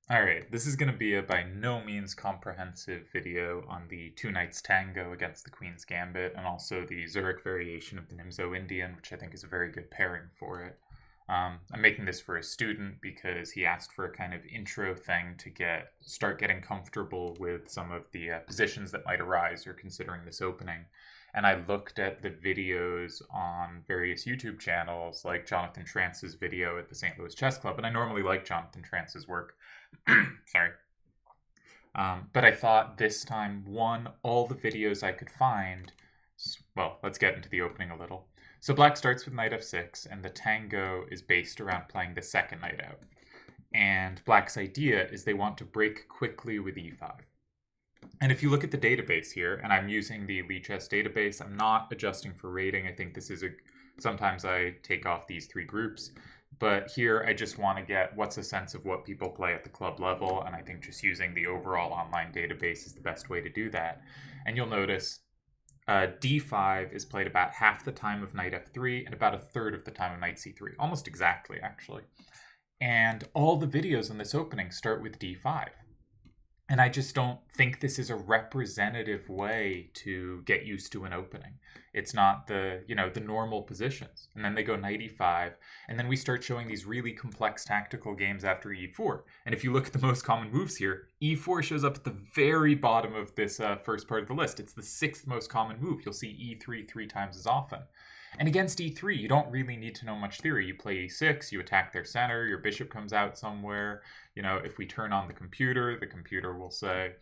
Alright, this is going to be a by no means comprehensive video on the two knights tango against the Queen's Gambit, and also the Zurich variation of the Nimzo Indian, which I think is a very good pairing for it. I'm making this for a student because he asked for a kind of intro thing to start getting comfortable with some of the positions that might arise or considering this opening. And I looked at the videos on various YouTube channels, like Jonathan Trance's video at the St. Louis Chess Club, and I normally like Jonathan Trance's work. Sorry. But I thought this time, all the videos I could find. Well, let's get into the opening a little. So black starts with knight f6, and the tango is based around playing the second knight out. And black's idea is they want to break quickly with e5. And if you look at the database here, and I'm using the Lichess database, I'm not adjusting for rating. I think this is sometimes I take off these three groups. But here I just want to get what's a sense of what people play at the club level, and I think just using the overall online database is the best way to do that. And you'll notice d5 is played about half the time of knight f3 and about a third of the time of knight c3, almost exactly actually. And all the videos in this opening start with d5. And I just don't think this is a representative way to get used to an opening. It's not the normal positions. And then they go knight e5, and then we start showing these really complex tactical games after e4. And if you look at the most common moves here, e4 shows up at the very bottom of this first part of the list. It's the sixth most common move. You'll see e3 three times as often. And against e3, you don't really need to know much theory. You play e6, you attack their center, your bishop comes out somewhere. If we turn on the computer will say,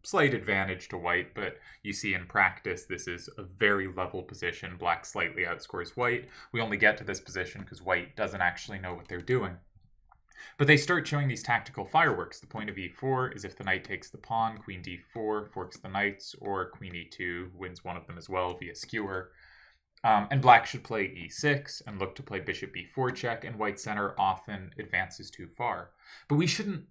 slight advantage to white, but you see in practice, this is a very level position. Black slightly outscores white. We only get to this position because white doesn't actually know what they're doing. But they start showing these tactical fireworks. The point of e4 is if the knight takes the pawn, queen d4 forks the knights, or queen e2 wins one of them as well via skewer. And black should play e6 and look to play bishop b4 check, and white center often advances too far. But we shouldn't,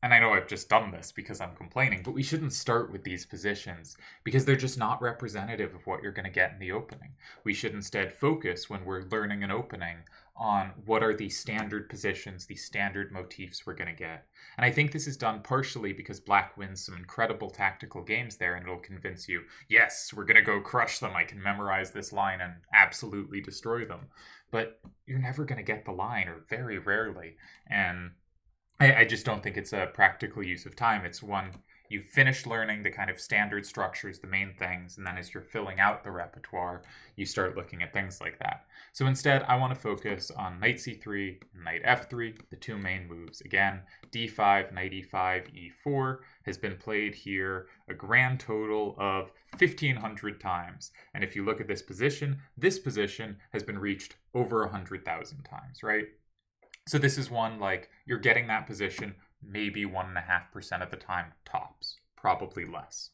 and I know I've just done this because I'm complaining, but we shouldn't start with these positions because they're just not representative of what you're going to get in the opening. We should instead focus when we're learning an opening on what are these standard positions, these standard motifs we're going to get. And I think this is done partially because black wins some incredible tactical games there, and it'll convince you, yes, we're going to go crush them. I can memorize this line and absolutely destroy them. But you're never going to get the line, or very rarely. And I just don't think it's a practical use of time. It's one, you finish learning the kind of standard structures, the main things, and then as you're filling out the repertoire, you start looking at things like that. So instead, I want to focus on knight c3 and knight f3, the two main moves. Again, d5, knight e5, e4 has been played here a grand total of 1,500 times. And if you look at this position has been reached over 100,000 times, right? So this is one, like, you're getting that position maybe 1.5% of the time tops, probably less.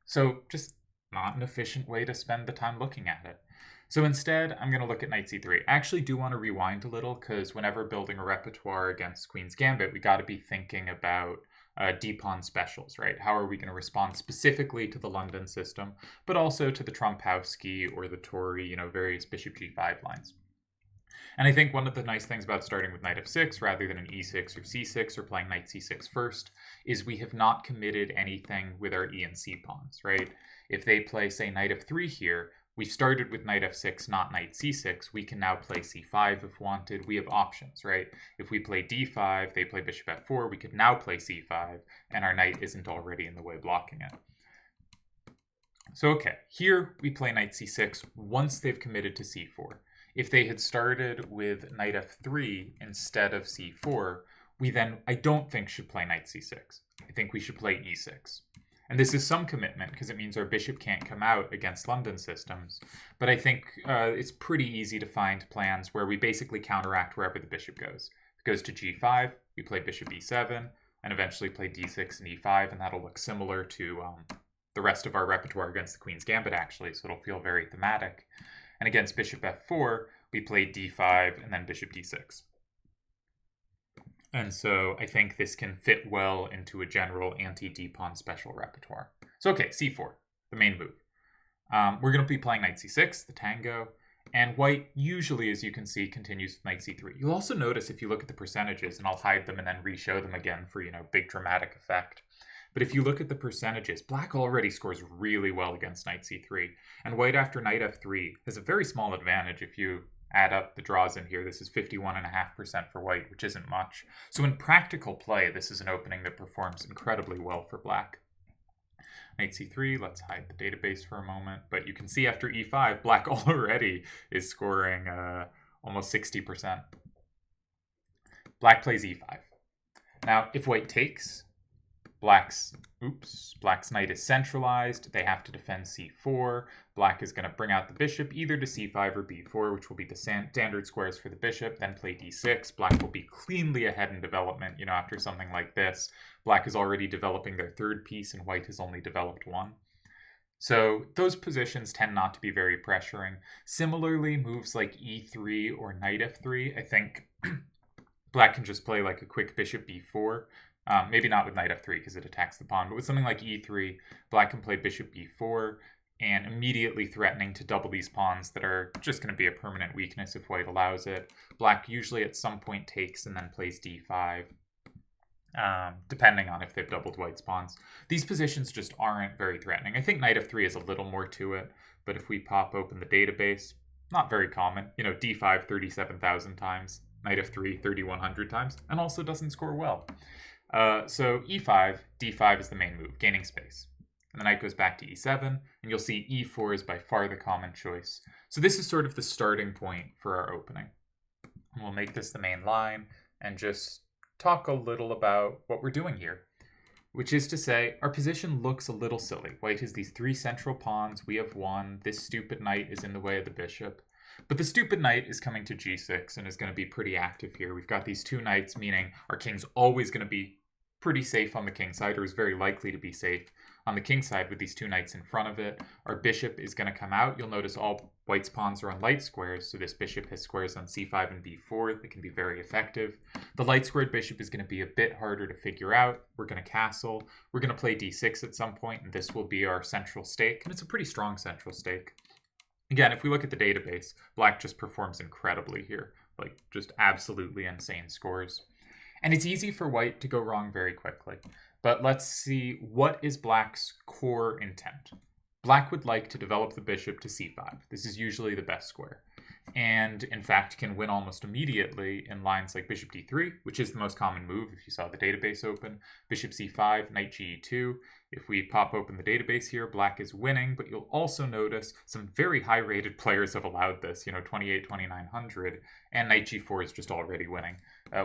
So just not an efficient way to spend the time looking at it. So instead, I'm going to look at knight c3. I actually do want to rewind a little because whenever building a repertoire against Queen's Gambit, we got to be thinking about d-pawn specials, right? How are we going to respond specifically to the London system, but also to the Trompowsky or the Torrey, various bishop g5 lines. And I think one of the nice things about starting with knight f6 rather than an e6 or c6 or playing knight c6 first is we have not committed anything with our e and c pawns, right? If they play, say, knight f3 here, we started with knight f6, not knight c6. We can now play c5 if wanted. We have options, right? If we play d5, they play bishop f4, we could now play c5, and our knight isn't already in the way blocking it. So, okay, here we play knight c6 once they've committed to c4. If they had started with knight f3 instead of c4, we then, I don't think, should play knight c6. I think we should play e6. And this is some commitment because it means our bishop can't come out against London systems. But I think it's pretty easy to find plans where we basically counteract wherever the bishop goes. If it goes to g5, we play bishop e7, and eventually play d6 and e5, and that'll look similar to the rest of our repertoire against the Queen's Gambit, actually, so it'll feel very thematic. And against bishop f4, we play d5 and then bishop d6. And so I think this can fit well into a general anti-d-pawn special repertoire. So okay, c4, the main move. We're going to be playing knight c6, the tango, And white usually, as you can see, continues with knight c3. You'll also notice if you look at the percentages, and I'll hide them and then re-show them again for, big dramatic effect. But if you look at the percentages, black already scores really well against knight c3. And white after knight f3 has a very small advantage if you add up the draws in here. This is 51.5% for white, which isn't much. So in practical play, this is an opening that performs incredibly well for black. Knight c3, let's hide the database for a moment. But you can see after e5, black already is scoring almost 60%. Black plays e5. Now, if white takes, Black's knight is centralized. They have to defend c4. Black is going to bring out the bishop either to c5 or b4, which will be the standard squares for the bishop, then play d6. Black will be cleanly ahead in development, after something like this. Black is already developing their third piece, and white has only developed one. So those positions tend not to be very pressuring. Similarly, moves like e3 or knight f3, I think black can just play like a quick bishop b4. Maybe not with knight f3 because it attacks the pawn, but with something like e3, black can play bishop b4 and immediately threatening to double these pawns that are just going to be a permanent weakness if white allows it. Black usually at some point takes and then plays d5, depending on if they've doubled white's pawns. These positions just aren't very threatening. I think knight f3 is a little more to it, but if we pop open the database, not very common. D5 37,000 times, knight f3 3,100 times, and also doesn't score well. So e5, d5 is the main move, gaining space. And the knight goes back to e7, and you'll see e4 is by far the common choice. So this is sort of the starting point for our opening. And we'll make this the main line and just talk a little about what we're doing here, which is to say our position looks a little silly. White has these three central pawns. We have one. This stupid knight is in the way of the bishop. But the stupid knight is coming to g6 and is going to be pretty active here. We've got these two knights, meaning our king's always going to be pretty safe on the king side, or is very likely to be safe on the king side with these two knights in front of it. Our bishop is going to come out. You'll notice all white's pawns are on light squares, so this bishop has squares on c5 and b4 that can be very effective. The light squared bishop is going to be a bit harder to figure out. We're going to castle. We're going to play d6 at some point, and this will be our central stake, and it's a pretty strong central stake. Again, if we look at the database, black just performs incredibly here, like just absolutely insane scores. And it's easy for white to go wrong very quickly. But let's see, what is black's core intent? Black would like to develop the bishop to c5. This is usually the best square. And in fact, can win almost immediately in lines like bishop d3, which is the most common move if you saw the database open, bishop c5, knight ge2. If we pop open the database here, black is winning, but you'll also notice some very high-rated players have allowed this, 28, 2900, and knight g4 is just already winning.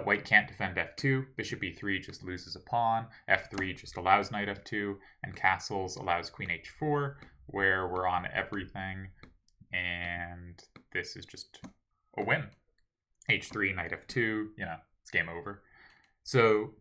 White can't defend f2, bishop e3 just loses a pawn, f3 just allows knight f2, and castles allows queen h4, where we're on everything, and this is just a win. h3, knight f2, it's game over. So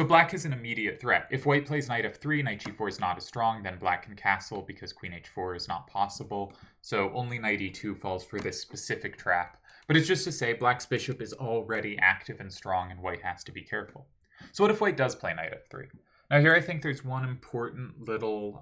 black has an immediate threat. If white plays knight f3, knight g4 is not as strong, then black can castle because queen h4 is not possible. So only knight e2 falls for this specific trap. But it's just to say black's bishop is already active and strong and white has to be careful. So what if white does play knight f3? Now here I think there's one important little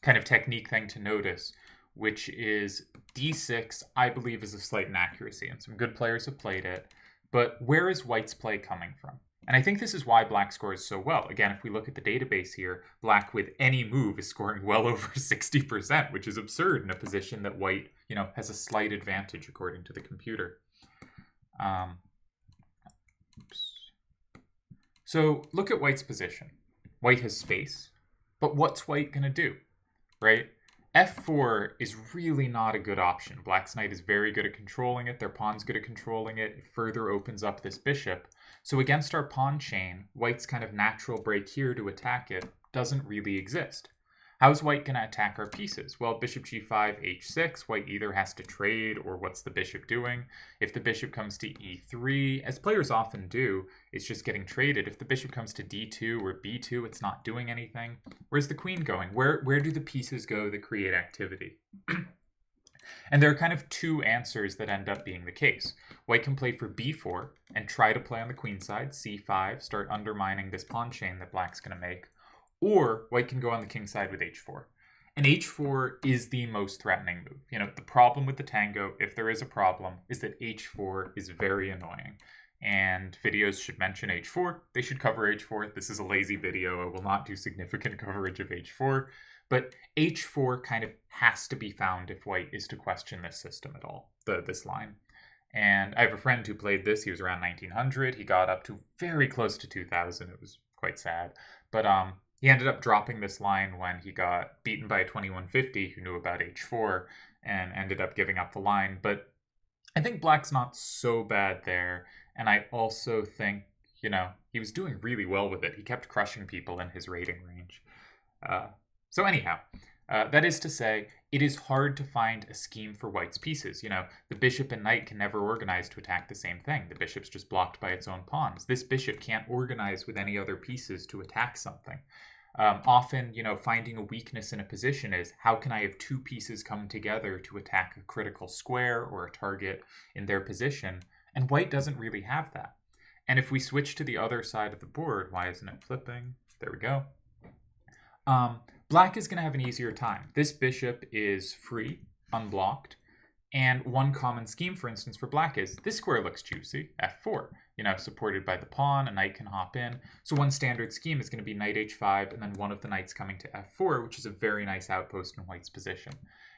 kind of technique thing to notice, which is d6, I believe, is a slight inaccuracy, and some good players have played it. But where is white's play coming from? And I think this is why black scores so well. Again, if we look at the database here, black with any move is scoring well over 60%, which is absurd in a position that white, has a slight advantage according to the computer. So look at white's position. White has space, but what's white going to do, right? f4 is really not a good option. Black's knight is very good at controlling it. Their pawn's good at controlling it. It further opens up this bishop. So against our pawn chain, white's kind of natural break here to attack it doesn't really exist. How's white going to attack our pieces? Well, bishop g5, h6, white either has to trade or what's the bishop doing? If the bishop comes to e3, as players often do, it's just getting traded. If the bishop comes to d2 or b2, it's not doing anything. Where's the queen going? Where do the pieces go that create activity? And there are kind of two answers that end up being the case. White can play for b4 and try to play on the queen side, c5, start undermining this pawn chain that black's going to make. Or white can go on the king side with h4. And h4 is the most threatening move. You know, the problem with the tango, if there is a problem, is that h4 is very annoying. And videos should mention h4. They should cover h4. This is a lazy video. I will not do significant coverage of h4. But h4 kind of has to be found if white is to question this system at all, this line. And I have a friend who played this. He was around 1900. He got up to very close to 2000. It was quite sad. But he ended up dropping this line when he got beaten by a 2150 who knew about h4 and ended up giving up the line. But I think black's not so bad there. And I also think, you know, he was doing really well with it. He kept crushing people in his rating range. So anyhow, that is to say, it is hard to find a scheme for white's pieces. You know, the bishop and knight can never organize to attack the same thing. The bishop's just blocked by its own pawns. This bishop can't organize with any other pieces to attack something. Often, you know, finding a weakness in a position is, how can I have two pieces come together to attack a critical square or a target in their position? And white doesn't really have that. And if we switch to the other side of the board, why isn't it flipping? There we go. Black is going to have an easier time. This bishop is free, unblocked. And one common scheme, for instance, for black is, this square looks juicy, f4. You know, supported by the pawn, a knight can hop in. So one standard scheme is going to be knight h5, and then one of the knights coming to f4, which is a very nice outpost in white's position.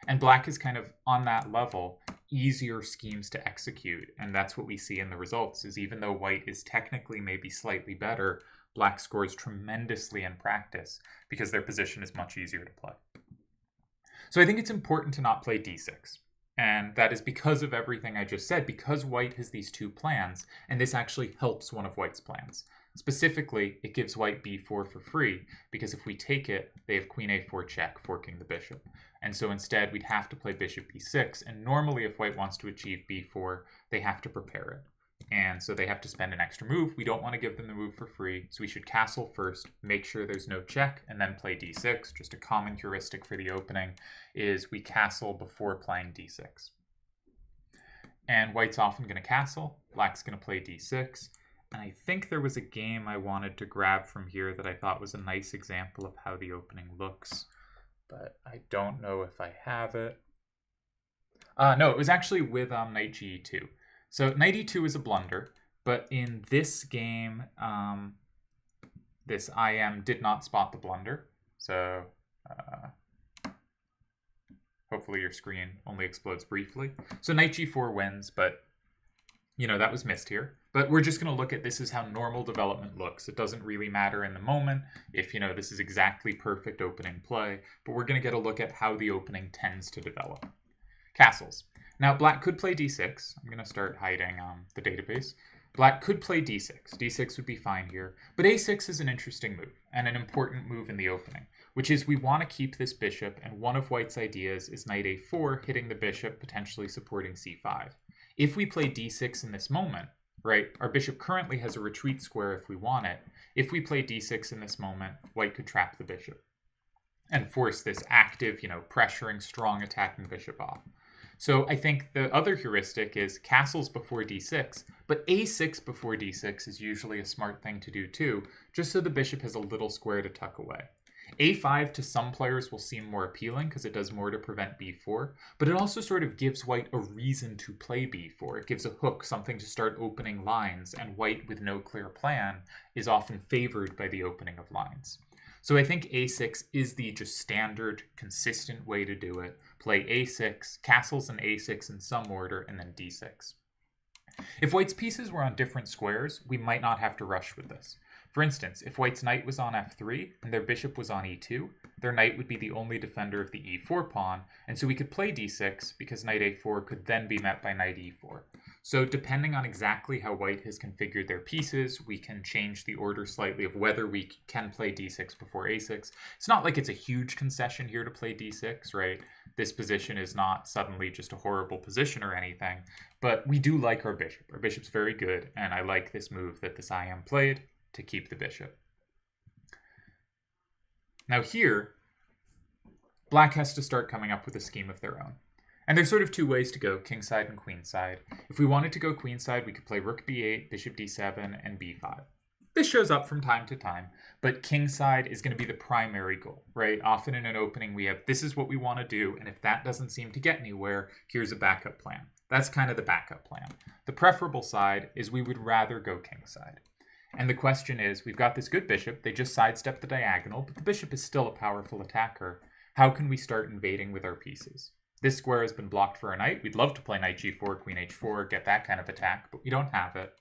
And black is kind of on that level, easier schemes to execute. And that's what we see in the results, is even though white is technically maybe slightly better, black scores tremendously in practice because their position is much easier to play. So I think it's important to not play d6. And that is because of everything I just said, because white has these two plans, and this actually helps one of white's plans. Specifically, it gives white b4 for free, because if we take it, they have queen a4 check, forking the bishop. And so instead, we'd have to play bishop b6, and normally if white wants to achieve b4, they have to prepare it. And so they have to spend an extra move. We don't want to give them the move for free, so we should castle first, make sure there's no check, and then play d6. Just a common heuristic for the opening is we castle before playing d6. And white's often going to castle, black's going to play d6. And I think there was a game I wanted to grab from here that I thought was a nice example of how the opening looks, but I don't know if I have it. No, it was actually with knight ge2. So knight e2 is a blunder, but in this game, this IM did not spot the blunder. So hopefully your screen only explodes briefly. So knight g4 wins, but you know, that was missed here. But we're just going to look at this as how normal development looks. It doesn't really matter in the moment if, you know, this is exactly perfect opening play, but we're going to get a look at how the opening tends to develop. Castles. Now, black could play d6. I'm going to start hiding the database. Black could play d6. d6 would be fine here. But a6 is an interesting move, and an important move in the opening, which is we want to keep this bishop, and one of white's ideas is knight a4, hitting the bishop, potentially supporting c5. If we play d6 in this moment, right, our bishop currently has a retreat square if we want it. If we play d6 in this moment, white could trap the bishop and force this active, you know, pressuring, strong attacking bishop off. So I think the other heuristic is castles before d6, but a6 before d6 is usually a smart thing to do too, just so the bishop has a little square to tuck away. a5 to some players will seem more appealing because it does more to prevent b4, but it also sort of gives white a reason to play b4. It gives a hook, something to start opening lines, and white with no clear plan is often favored by the opening of lines. So I think a6 is the just standard, consistent way to do it. Play a6, castles and a6 in some order, and then d6. If white's pieces were on different squares, we might not have to rush with this. For instance, if white's knight was on f3 and their bishop was on e2, their knight would be the only defender of the e4 pawn, and so we could play d6 because knight a4 could then be met by knight e4. So depending on exactly how white has configured their pieces, we can change the order slightly of whether we can play d6 before a6. It's not like it's a huge concession here to play d6, right? This position is not suddenly just a horrible position or anything, but we do like our bishop. Our bishop's very good, and I like this move that this IM played to keep the bishop. Now here, black has to start coming up with a scheme of their own. And there's sort of two ways to go, kingside and queenside. If we wanted to go queenside, we could play rook b8, bishop d7, and b5. This shows up from time to time, but kingside is going to be the primary goal, right? Often in an opening, we have this is what we want to do, and if that doesn't seem to get anywhere, here's a backup plan. That's kind of the backup plan. The preferable side is we would rather go kingside. And the question is, we've got this good bishop, they just sidestep the diagonal, but the bishop is still a powerful attacker. How can we start invading with our pieces? This square has been blocked for a knight. We'd love to play knight g4, queen h4, get that kind of attack, but we don't have it.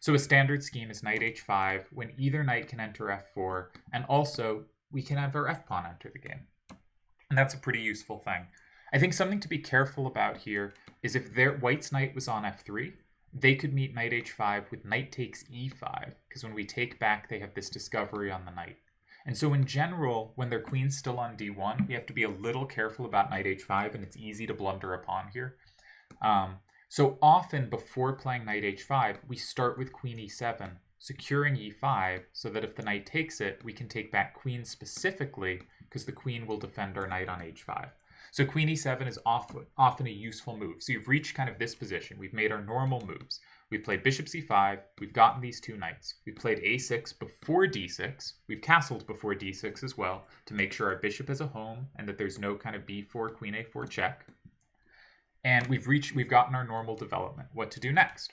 So a standard scheme is knight h5, when either knight can enter f4, and also we can have our f-pawn enter the game. And that's a pretty useful thing. I think something to be careful about here is if white's knight was on f3, they could meet knight h5 with knight takes e5, because when we take back, they have this discovery on the knight. And so in general, when their queen's still on d1, we have to be a little careful about knight h5, and it's easy to blunder a pawn here. So often before playing knight h5, we start with queen e7, securing e5, so that if the knight takes it, we can take back queen specifically, because the queen will defend our knight on h5. So queen e7 is often a useful move. So you've reached kind of this position. We've made our normal moves. We've played bishop c5. We've gotten these two knights. We've played a6 before d6. We've castled before d6 as well to make sure our bishop is a home and that there's no kind of b4, queen a4 check. And we've gotten our normal development. What to do next?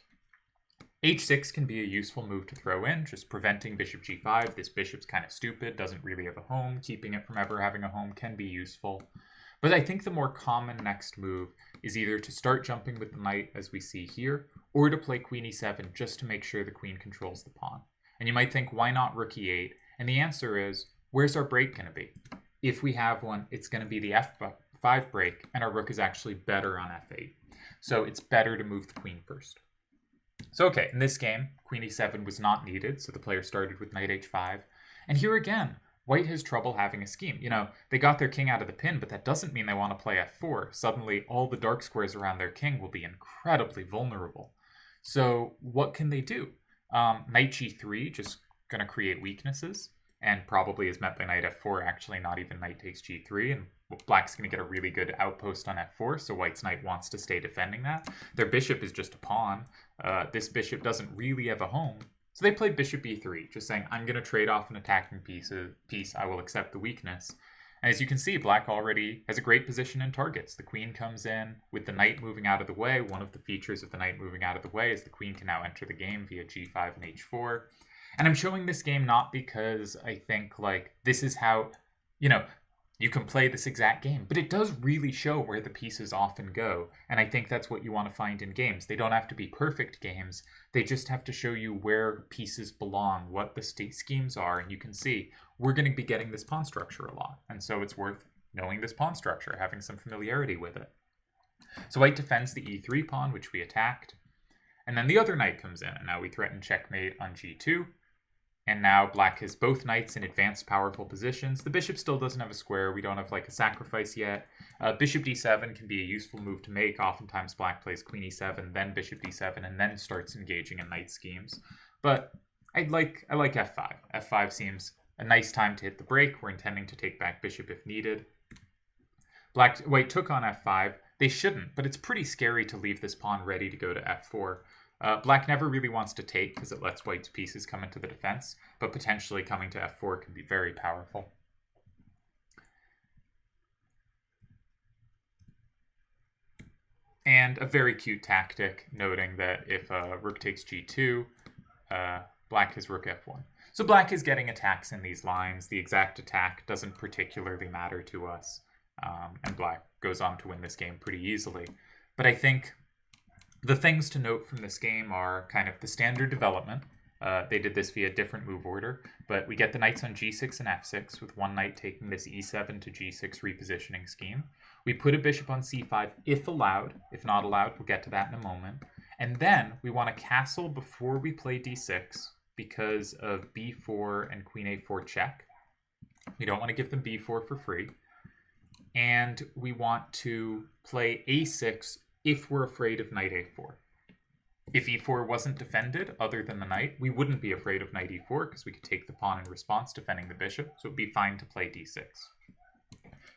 h6 can be a useful move to throw in, just preventing bishop g5. This bishop's kind of stupid, doesn't really have a home. Keeping it from ever having a home can be useful. But I think the more common next move is either to start jumping with the knight, as we see here, or to play queen e7 just to make sure the queen controls the pawn. And you might think, why not rook e8? And the answer is, where's our break going to be? If we have one, it's going to be the f5 break, and our rook is actually better on f8. So it's better to move the queen first. So okay, in this game, queen e7 was not needed, so the player started with knight h5. And here again, white has trouble having a scheme. You know, they got their king out of the pin, but that doesn't mean they want to play f4. Suddenly, all the dark squares around their king will be incredibly vulnerable. So what can they do? Knight g3, just going to create weaknesses, and probably is met by knight f4, actually not even knight takes g3, and black's going to get a really good outpost on f4, so white's knight wants to stay defending that. Their bishop is just a pawn. This bishop doesn't really have a home. So they played bishop e3, just saying, I'm going to trade off an attacking piece. I will accept the weakness. And as you can see, black already has a great position in targets. The queen comes in with the knight moving out of the way. One of the features of the knight moving out of the way is the queen can now enter the game via g5 and h4. And I'm showing this game not because I think, like, this is how, you know, you can play this exact game, but it does really show where the pieces often go. And I think that's what you want to find in games. They don't have to be perfect games. They just have to show you where pieces belong, what the schemes are. And you can see we're going to be getting this pawn structure a lot. And so it's worth knowing this pawn structure, having some familiarity with it. So white defends the e3 pawn, which we attacked. And then the other knight comes in, and now we threaten checkmate on g2. And now black has both knights in advanced powerful positions. The bishop still doesn't have a square. We don't have like a sacrifice yet. Bishop d7 can be a useful move to make. Oftentimes black plays queen e7, then bishop d7, and then starts engaging in knight schemes. But I like f5. f5 seems a nice time to hit the break. We're intending to take back bishop if needed. White took on f5. They shouldn't, but it's pretty scary to leave this pawn ready to go to f4. Black never really wants to take because it lets white's pieces come into the defense, but potentially coming to f4 can be very powerful. And a very cute tactic, noting that if rook takes g2, black has rook f1. So black is getting attacks in these lines. The exact attack doesn't particularly matter to us, and black goes on to win this game pretty easily. But I think the things to note from this game are kind of the standard development. They did this via different move order, but we get the knights on g6 and f6, with one knight taking this e7 to g6 repositioning scheme. We put a bishop on c5 if allowed. If not allowed, we'll get to that in a moment. And then we want to castle before we play d6 because of b4 and queen a4 check. We don't want to give them b4 for free. And we want to play a6 if we're afraid of knight a4. If e4 wasn't defended, other than the knight, we wouldn't be afraid of knight e4 because we could take the pawn in response, defending the bishop, so it'd be fine to play d6.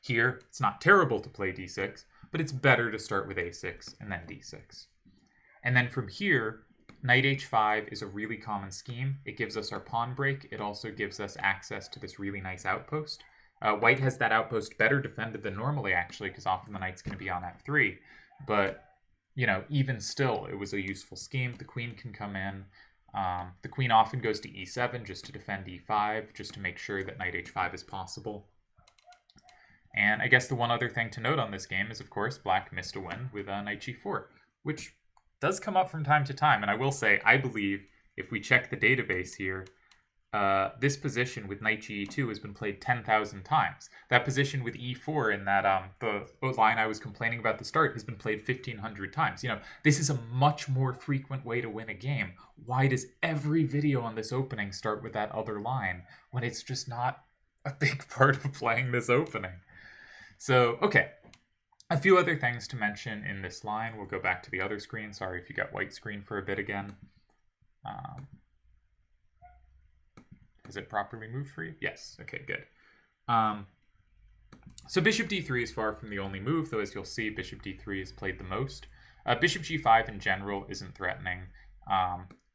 Here, it's not terrible to play d6, but it's better to start with a6 and then d6. And then from here, knight h5 is a really common scheme. It gives us our pawn break. It also gives us access to this really nice outpost. White has that outpost better defended than normally, actually, because often the knight's going to be on f3. But, you know, even still, it was a useful scheme. The queen can come in. The queen often goes to e7 just to defend e5, just to make sure that knight h5 is possible. And I guess the one other thing to note on this game is, of course, black missed a win with knight g4, which does come up from time to time. And I will say, I believe, if we check the database here, this position with knight ge2 has been played 10,000 times. That position with e4 in that the line I was complaining about at the start has been played 1,500 times. You know, this is a much more frequent way to win a game. Why does every video on this opening start with that other line when it's just not a big part of playing this opening? So, okay. A few other things to mention in this line. We'll go back to the other screen. Sorry if you got white screen for a bit again. Is it properly moved for you? Yes. Okay, good. So bishop d3 is far from the only move, though as you'll see, bishop d3 is played the most. Bishop g5 in general isn't threatening.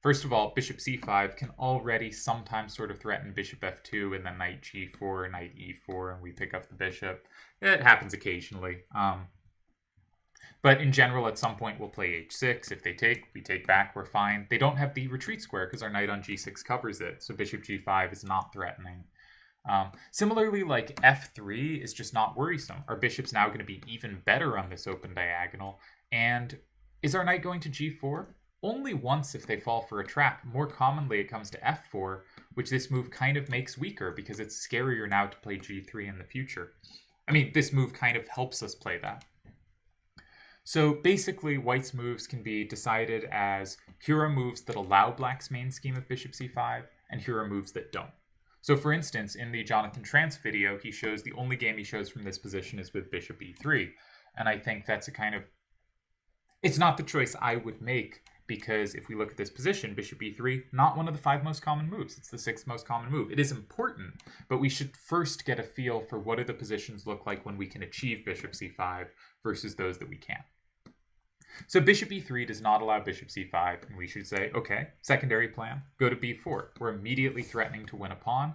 First of all, bishop c5 can already sometimes sort of threaten bishop f2 and then knight g4, knight e4, and we pick up the bishop. It happens occasionally. But in general, at some point, we'll play h6. If they take, we take back, we're fine. They don't have the retreat square because our knight on g6 covers it, so bishop g5 is not threatening. Similarly, like f3 is just not worrisome. Our bishop's now going to be even better on this open diagonal. And is our knight going to g4? Only once if they fall for a trap. More commonly, it comes to f4, which this move kind of makes weaker because it's scarier now to play g3 in the future. I mean, this move kind of helps us play that. So basically, white's moves can be decided as here are moves that allow black's main scheme of bishop c5, and here are moves that don't. So for instance, in the Jonathan Trance video, he shows the only game he shows from this position is with bishop e3. And I think that's a kind of... It's not the choice I would make, because if we look at this position, bishop e3, not one of the 5 most common moves. It's the 6th most common move. It is important, but we should first get a feel for what do the positions look like when we can achieve bishop c5 versus those that we can't. So bishop e3 does not allow bishop c5, and we should say, okay, secondary plan, go to b4. We're immediately threatening to win a pawn,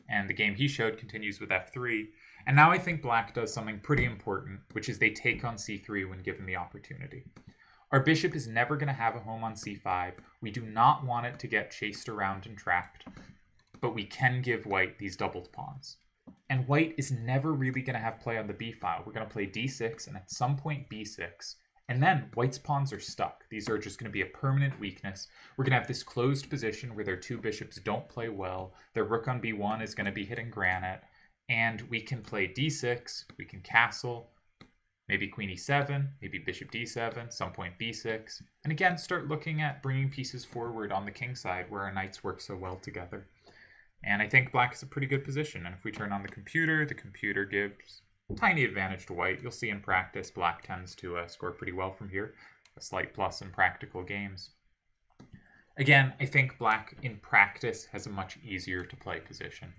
and the game he showed continues with f3. And now I think black does something pretty important, which is they take on c3 when given the opportunity. Our bishop is never going to have a home on c5. We do not want it to get chased around and trapped, but we can give white these doubled pawns. And white is never really going to have play on the b file. We're going to play d6, and at some point b6, and then white's pawns are stuck. These are just going to be a permanent weakness. We're going to have this closed position where their 2 bishops don't play well. Their rook on b1 is going to be hitting granite. And we can play d6, we can castle, maybe queen e7, maybe bishop d7, some point b6. And again, start looking at bringing pieces forward on the king side where our knights work so well together. And I think black is a pretty good position. And if we turn on the computer gives tiny advantage to white. You'll see in practice, black tends to score pretty well from here. A slight plus in practical games. Again, I think black in practice has a much easier to play position.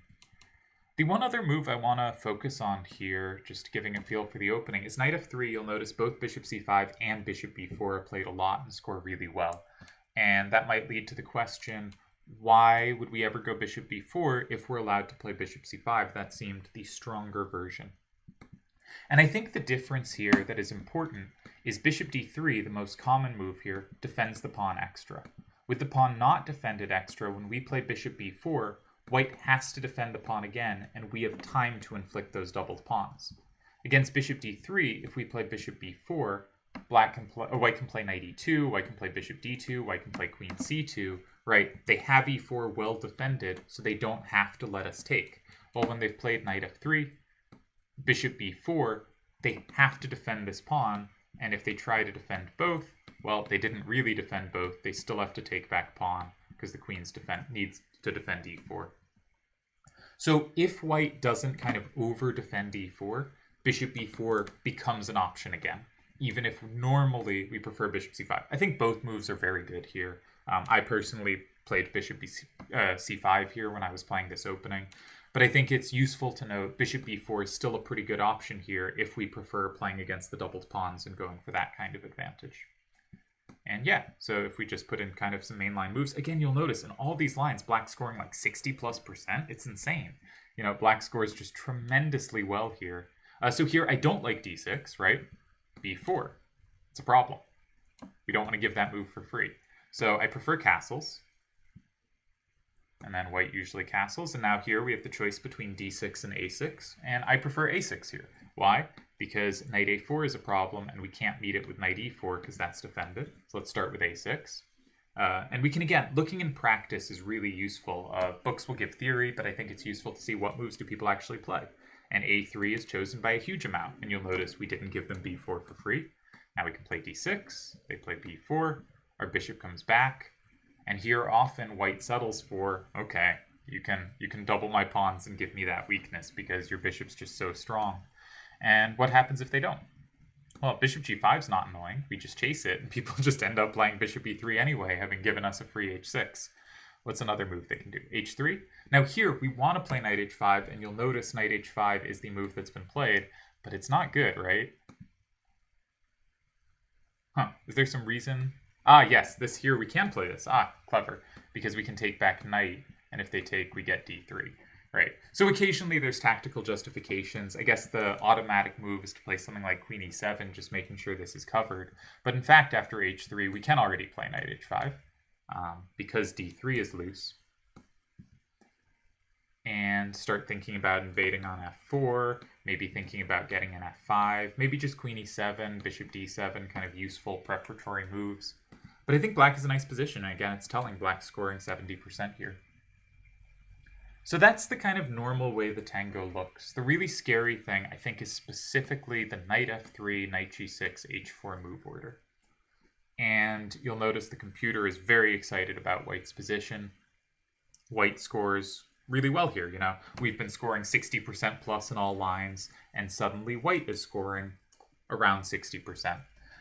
The one other move I want to focus on here, just giving a feel for the opening, is knight f3. You'll notice both bishop c5 and bishop b4 are played a lot and score really well. And that might lead to the question, why would we ever go bishop b4 if we're allowed to play bishop c5? That seemed the stronger version. And I think the difference here that is important is bishop d3, the most common move here, defends the pawn extra. With the pawn not defended extra, when we play bishop b4, white has to defend the pawn again, and we have time to inflict those doubled pawns. Against bishop d3, if we play bishop b4, white can play knight e2, white can play bishop d2, white can play queen c2, right? They have e4 well defended, so they don't have to let us take. Well, when they've played knight f3, bishop b4, they have to defend this pawn, and if they try to defend both, well, they didn't really defend both. They still have to take back pawn because the queen's needs to defend e4. So if white doesn't kind of over-defend e4, bishop b4 becomes an option again, even if normally we prefer bishop c5. I think both moves are very good here. I personally played bishop c5 here when I was playing this opening. But I think it's useful to note bishop b4 is still a pretty good option here if we prefer playing against the doubled pawns and going for that kind of advantage. And yeah, so if we just put in kind of some mainline moves, again, you'll notice in all these lines, black scoring like 60+%. It's insane. You know, black scores just tremendously well here. So here, I don't like d6, right? b4. It's a problem. We don't want to give that move for free. So I prefer castles. And then white usually castles. And now here we have the choice between d6 and a6. And I prefer a6 here. Why? Because knight a4 is a problem, and we can't meet it with knight e4 because that's defended. So let's start with a6. And we can, again, looking in practice is really useful. Books will give theory, but I think it's useful to see what moves do people actually play. And a3 is chosen by a huge amount. And you'll notice we didn't give them b4 for free. Now we can play d6. They play b4. Our bishop comes back. And here often white settles for, okay, you can double my pawns and give me that weakness because your bishop's just so strong. And what happens if they don't? Well, bishop g5 is not annoying. We just chase it, and people just end up playing bishop e3 anyway, having given us a free h6. What's another move they can do? h3. Now here, we want to play knight h5, and you'll notice knight h5 is the move that's been played, but it's not good, right? Huh, is there some reason? Ah, yes, this here, we can play this. Ah, clever, because we can take back knight, and if they take, we get d3. Right. So occasionally there's tactical justifications. I guess the automatic move is to play something like queen e7, just making sure this is covered. But in fact, after h3, we can already play knight h5 because d3 is loose. And start thinking about invading on f4, maybe thinking about getting an f5, maybe just queen e7, bishop d7, kind of useful preparatory moves. But I think black is a nice position. And again, it's telling black scoring 70% here. So that's the kind of normal way the tango looks. The really scary thing, I think, is specifically the knight f3, knight g6, h4 move order. And you'll notice the computer is very excited about white's position. White scores really well here, you know. We've been scoring 60% plus in all lines, and suddenly white is scoring around 60%.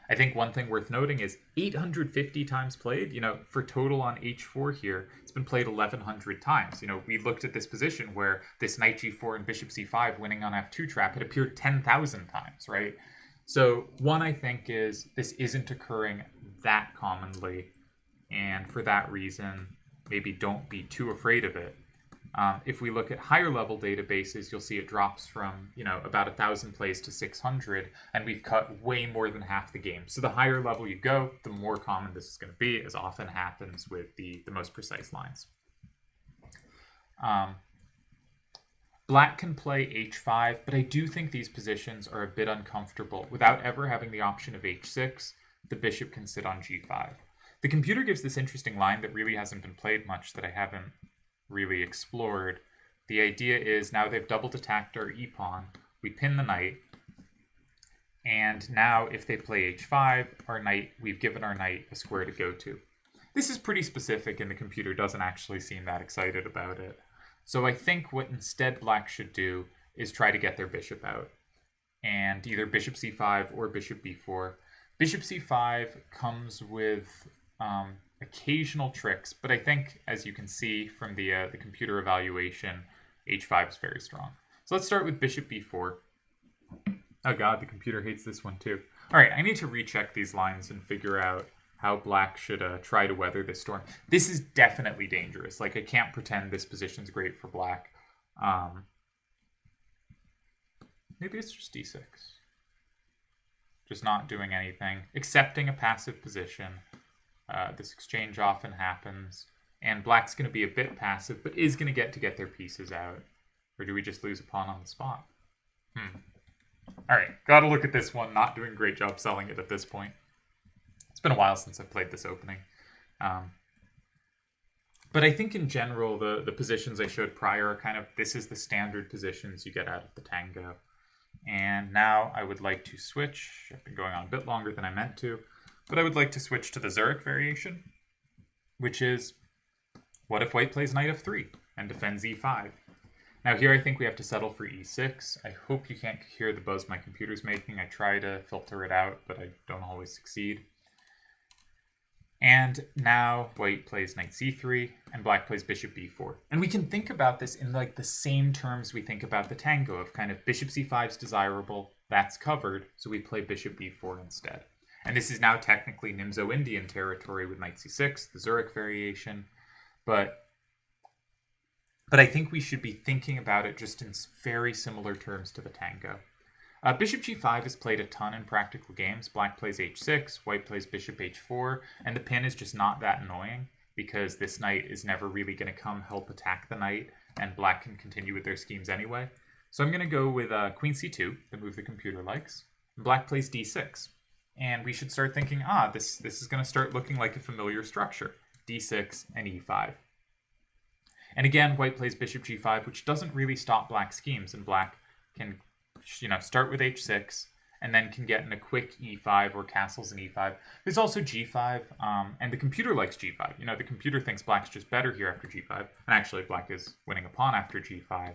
I think one thing worth noting is 850 times played, you know, for total on h4 here, it's been played 1,100 times. You know, we looked at this position where this knight g4 and bishop c5 winning on f2 trap had appeared 10,000 times, right? So one, I think, is this isn't occurring that commonly, and for that reason, maybe don't be too afraid of it. If we look at higher level databases, you'll see it drops from, you know, about 1,000 plays to 600, and we've cut way more than half the game. So the higher level you go, the more common this is going to be, as often happens with the most precise lines. Black can play h5, but I do think these positions are a bit uncomfortable. Without ever having the option of h6, the bishop can sit on g5. The computer gives this interesting line that really hasn't been played much that I haven't really explored. The idea is now they've double attacked our e-pawn, we pin the knight, and now if they play h5, our knight, we've given our knight a square to go to. This is pretty specific, and the computer doesn't actually seem that excited about it. So I think what instead black should do is try to get their bishop out, and either bishop c5 or bishop b4. Bishop c5 comes with occasional tricks, but I think, as you can see from the computer evaluation, h5 is very strong. So let's start with bishop b4. Oh god, the computer hates this one too. All right, I need to recheck these lines and figure out how black should try to weather this storm. This is definitely dangerous. Like, I can't pretend this position's great for black. Maybe it's just d6. Just not doing anything, accepting a passive position. This exchange often happens, and black's going to be a bit passive, but is going to get their pieces out. Or do we just lose a pawn on the spot? All right, got to look at this one. Not doing a great job selling it at this point. It's been a while since I've played this opening. But I think in general, the positions I showed prior are kind of, this is the standard positions you get out of the tango. And now I would like to switch. I've been going on a bit longer than I meant to. But I would like to switch to the Zurich variation, which is, what if white plays knight f3 and defends e5? Now here I think we have to settle for e6. I hope you can't hear the buzz my computer's making. I try to filter it out, but I don't always succeed. And now white plays knight c3 and black plays bishop b4. And we can think about this in like the same terms we think about the tango of kind of bishop c5 is desirable, that's covered, so we play bishop b4 instead. And this is now technically Nimzo-Indian territory with knight c6, the Zurich variation. But I think we should be thinking about it just in very similar terms to the Tango. Bishop g5 is played a ton in practical games. Black plays h6, white plays bishop h4, and the pin is just not that annoying because this knight is never really going to come help attack the knight, and black can continue with their schemes anyway. So I'm going to go with queen c2, the move the computer likes. Black plays d6, and we should start thinking, this is going to start looking like a familiar structure, d6 and e5. And again, white plays bishop g5, which doesn't really stop black's schemes, and black can start with h6 and then can get in a quick e5 or castles in e5. There's also g5, and the computer likes g5. The computer thinks black's just better here after g5, and actually black is winning a pawn after g5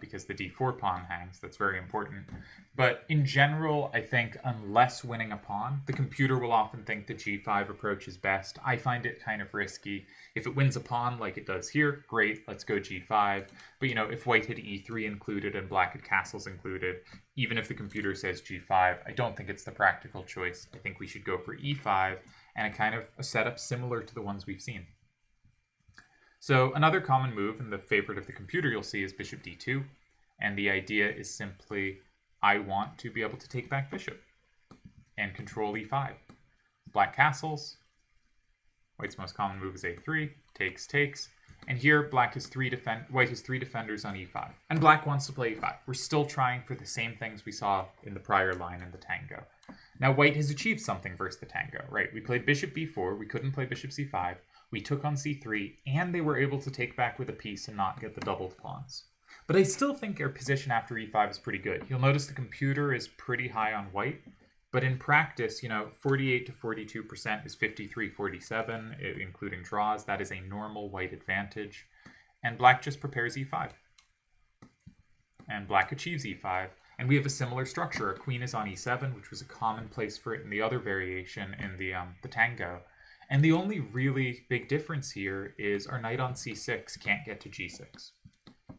because the d4 pawn hangs. That's very important. But in general, I think unless winning a pawn, the computer will often think the g5 approach is best. I find it kind of risky. If it wins a pawn like it does here, great, let's go g5. But if white had e3 included and black had castles included, even if the computer says g5, I don't think it's the practical choice. I think we should go for e5 and a kind of a setup similar to the ones we've seen. So another common move, and the favorite of the computer you'll see, is bishop d2. And the idea is simply, I want to be able to take back bishop and control e5. Black castles. White's most common move is a3, takes. And here white has three defenders on e5. And black wants to play e5. We're still trying for the same things we saw in the prior line in the Tango. Now white has achieved something versus the Tango, right? We played bishop b4, we couldn't play bishop c5, we took on c3, and they were able to take back with a piece and not get the doubled pawns. But I still think our position after e5 is pretty good. You'll notice the computer is pretty high on white, but in practice, 48 to 42% is 53-47, including draws. That is a normal white advantage. And black just prepares e5. And black achieves e5. And we have a similar structure. Our queen is on e7, which was a common place for it in the other variation in the Tango. And the only really big difference here is our knight on c6 can't get to g6.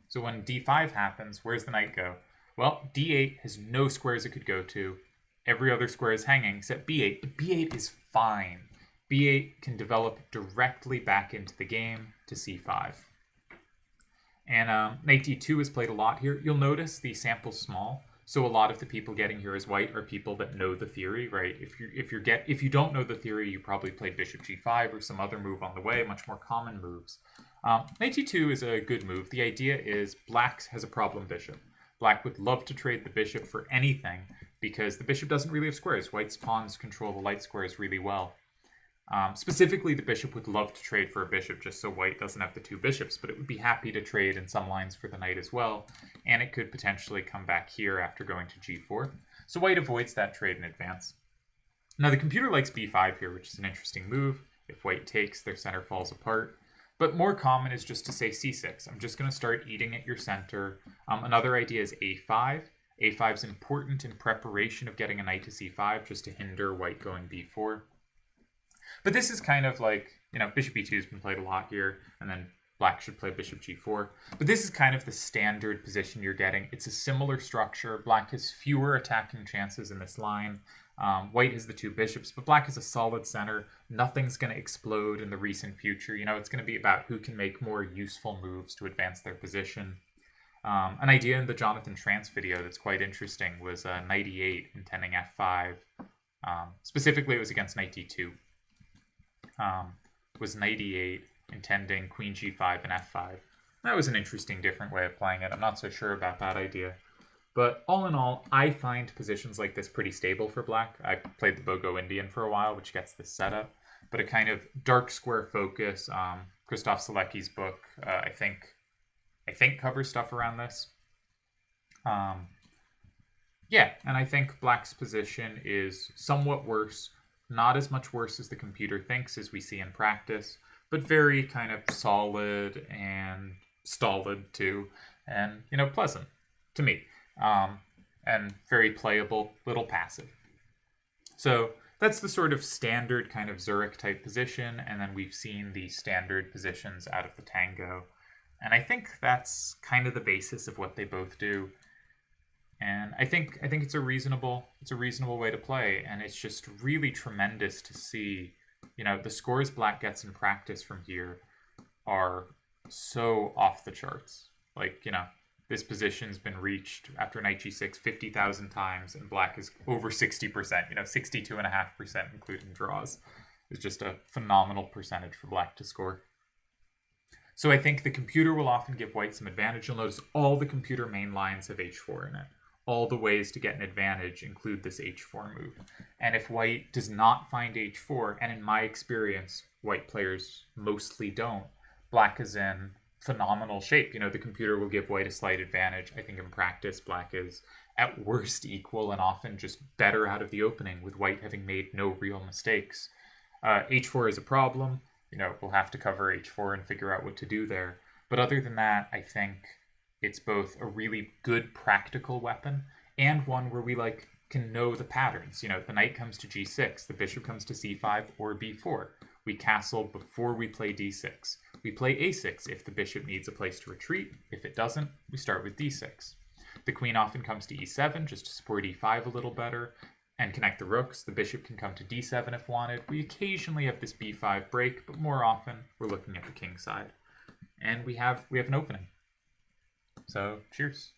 So when d5 happens, where's the knight go? Well, d8 has no squares it could go to. Every other square is hanging except b8, but b8 is fine. b8 can develop directly back into the game to c5. And knight d2 is played a lot here. You'll notice the sample's small, so a lot of the people getting here as white are people that know the theory, right? If you don't know the theory, you probably played bishop g5 or some other move on the way, much more common moves. Knight d2 is a good move. The idea is black has a problem bishop. Black would love to trade the bishop for anything because the bishop doesn't really have squares. White's pawns control the light squares really well. Specifically, the bishop would love to trade for a bishop just so white doesn't have the two bishops, but it would be happy to trade in some lines for the knight as well, and it could potentially come back here after going to g4. So white avoids that trade in advance. Now the computer likes b5 here, which is an interesting move. If white takes, their center falls apart. But more common is just to say c6. I'm just going to start eating at your center. Another idea is a5. a5 is important in preparation of getting a knight to c5, just to hinder white going b4. But this is kind of like, bishop e2 has been played a lot here, and then black should play bishop g4. But this is kind of the standard position you're getting. It's a similar structure. Black has fewer attacking chances in this line. White has the two bishops, but black has a solid center. Nothing's going to explode in the recent future. It's going to be about who can make more useful moves to advance their position. An idea in the Jonathan Trance video that's quite interesting was knight e8 intending f5. Specifically, it was against knight d2. Was knight e8 intending queen g5 and f5. That was an interesting, different way of playing it. I'm not so sure about that idea. But all in all, I find positions like this pretty stable for black. I played the Bogo Indian for a while, which gets this setup. But a kind of dark square focus. Christoph Selecki's book, I think covers stuff around this. Yeah, and I think black's position is somewhat worse. Not as much worse as the computer thinks, as we see in practice, but very kind of solid and stolid too, and pleasant to me, and very playable, little passive. So that's the sort of standard kind of Zurich type position, and then we've seen the standard positions out of the Tango, and I think that's kind of the basis of what they both do. And I think it's a reasonable way to play, and it's just really tremendous to see, you know, the scores black gets in practice from here are so off the charts. Like, you know, this position's been reached after knight g6 50,000 times, and black is over 60%, you know, 62.5%, including draws. It's just a phenomenal percentage for black to score. So I think the computer will often give white some advantage. You'll notice all the computer main lines have h4 in it. All the ways to get an advantage include this h4 move. And if white does not find h4, and in my experience, white players mostly don't, black is in phenomenal shape. You know, the computer will give white a slight advantage. I think in practice, black is at worst equal and often just better out of the opening, with white having made no real mistakes. H4 is a problem. You know, we'll have to cover h4 and figure out what to do there. But other than that, I think it's both a really good practical weapon and one where we can know the patterns. You know, the knight comes to g6, the bishop comes to c5 or b4. We castle before we play d6. We play a6 if the bishop needs a place to retreat. If it doesn't, we start with d6. The queen often comes to e7 just to support e5 a little better and connect the rooks. The bishop can come to d7 if wanted. We occasionally have this b5 break, but more often we're looking at the king side. And we have an opening. So, cheers.